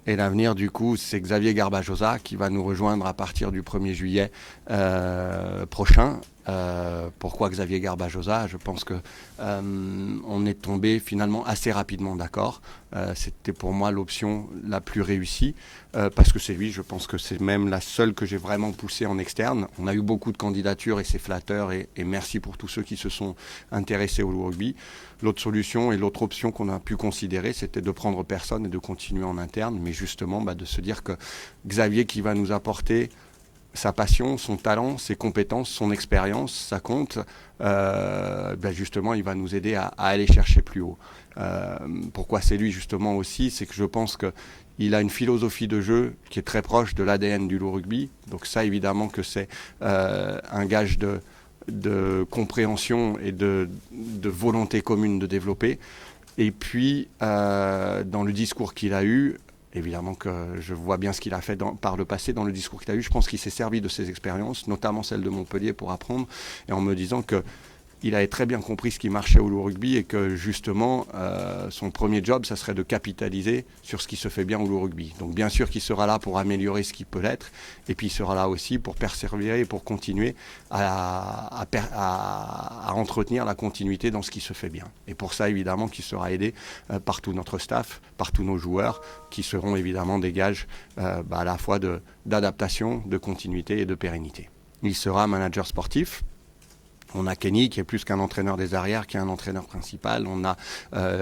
Et l'avenir, du coup, c'est Xavier Garbajosa qui va nous rejoindre à partir du 1er juillet prochain. Pourquoi Xavier Garbajosa? Je pense que on est tombé finalement assez rapidement d'accord. C'était pour moi l'option la plus réussie parce que c'est lui. Je pense que c'est même la seule que j'ai vraiment poussée en externe. On a eu beaucoup de candidatures et c'est flatteur et merci pour tous ceux qui se sont intéressés au rugby. L'autre solution et l'autre option qu'on a pu considérer, c'était de prendre personne et de continuer en interne, mais justement de se dire que Xavier qui va nous apporter sa passion, son talent, ses compétences, son expérience, ça compte. Justement, il va nous aider à aller chercher plus haut. Pourquoi c'est lui justement aussi, c'est que je pense qu'il a une philosophie de jeu qui est très proche de l'ADN du Loup Rugby. Donc ça, évidemment que c'est un gage de compréhension et de volonté commune de développer. Et puis, dans le discours qu'il a eu, évidemment que je vois bien ce qu'il a fait par le passé dans le discours qu'il a eu. Je pense qu'il s'est servi de ses expériences, notamment celle de Montpellier, pour apprendre, et en me disant qu'il avait très bien compris ce qui marchait au Loup Rugby et que justement son premier job, ça serait de capitaliser sur ce qui se fait bien au Loup Rugby. Donc bien sûr qu'il sera là pour améliorer ce qui peut l'être et puis il sera là aussi pour persévérer et pour continuer à entretenir la continuité dans ce qui se fait bien. Et pour ça évidemment qu'il sera aidé par tout notre staff, par tous nos joueurs qui seront évidemment des gages à la fois d'adaptation, de continuité et de pérennité. Il sera manager sportif. On a Kenny qui est plus qu'un entraîneur des arrières, qui est un entraîneur principal. On a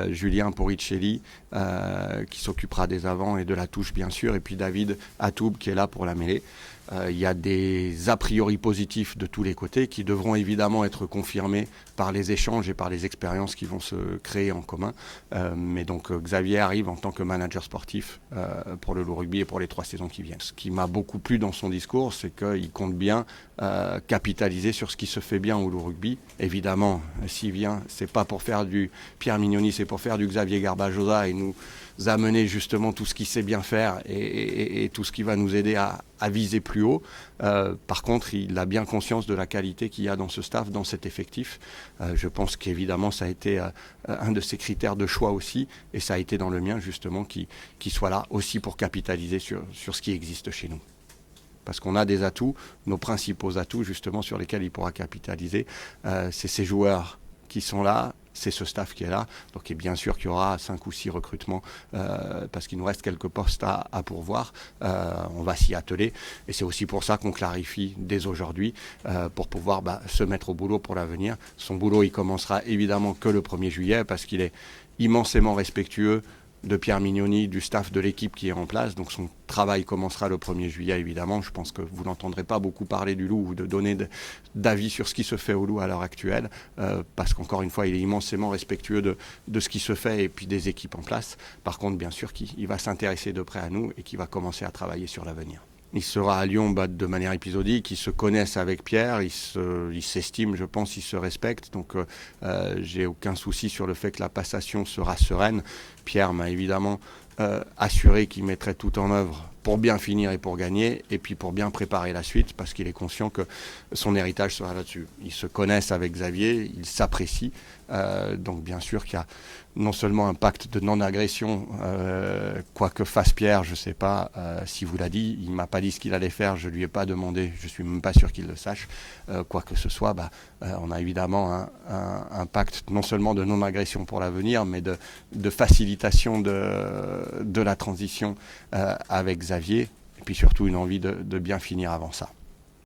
Julien Poricelli qui s'occupera des avants et de la touche bien sûr. Et puis David Atoub qui est là pour la mêlée. Il y a des a priori positifs de tous les côtés qui devront évidemment être confirmés par les échanges et par les expériences qui vont se créer en commun. Mais donc Xavier arrive en tant que manager sportif pour le Loup Rugby et pour les 3 saisons qui viennent. Ce qui m'a beaucoup plu dans son discours, c'est qu'il compte bien capitaliser sur ce qui se fait bien au Loup Rugby. Évidemment, s'il vient, c'est pas pour faire du Pierre Mignoni, c'est pour faire du Xavier Garbajosa et nous amener justement tout ce qu'il sait bien faire et tout ce qui va nous aider à viser plus haut. Par contre, il a bien conscience de la qualité qu'il y a dans ce staff, dans cet effectif. Je pense qu'évidemment, ça a été un de ses critères de choix aussi, et ça a été dans le mien justement qu'il soit là aussi pour capitaliser sur ce qui existe chez nous. Parce qu'on a des atouts, nos principaux atouts justement sur lesquels il pourra capitaliser, c'est ces joueurs qui sont là, c'est ce staff qui est là. Donc et bien sûr qu'il y aura 5 ou 6 recrutements parce qu'il nous reste quelques postes à pourvoir. On va s'y atteler et c'est aussi pour ça qu'on clarifie dès aujourd'hui pour pouvoir se mettre au boulot pour l'avenir. Son boulot, il commencera évidemment que le 1er juillet parce qu'il est immensément respectueux de Pierre Mignoni, du staff de l'équipe qui est en place. Donc son travail commencera le 1er juillet, évidemment. Je pense que vous n'entendrez pas beaucoup parler du Loup ou de donner d'avis sur ce qui se fait au Loup à l'heure actuelle, parce qu'encore une fois, il est immensément respectueux de ce qui se fait et puis des équipes en place. Par contre, bien sûr qu'il va s'intéresser de près à nous et qu'il va commencer à travailler sur l'avenir. Il sera à Lyon de manière épisodique, ils se connaissent avec Pierre, ils s'estiment, je pense, ils se respectent. Donc j'ai aucun souci sur le fait que la passation sera sereine. Pierre m'a évidemment assuré qu'il mettrait tout en œuvre pour bien finir et pour gagner, et puis pour bien préparer la suite, parce qu'il est conscient que son héritage sera là-dessus. Ils se connaissent avec Xavier, ils s'apprécient, donc bien sûr qu'il y a non seulement un pacte de non-agression, quoi que fasse Pierre, je ne sais pas s'il vous l'a dit, il ne m'a pas dit ce qu'il allait faire, je ne lui ai pas demandé, je ne suis même pas sûr qu'il le sache, quoi que ce soit, on a évidemment un pacte non seulement de non-agression pour l'avenir, mais de facilitation de la transition avec Xavier, et puis surtout une envie de bien finir avant ça.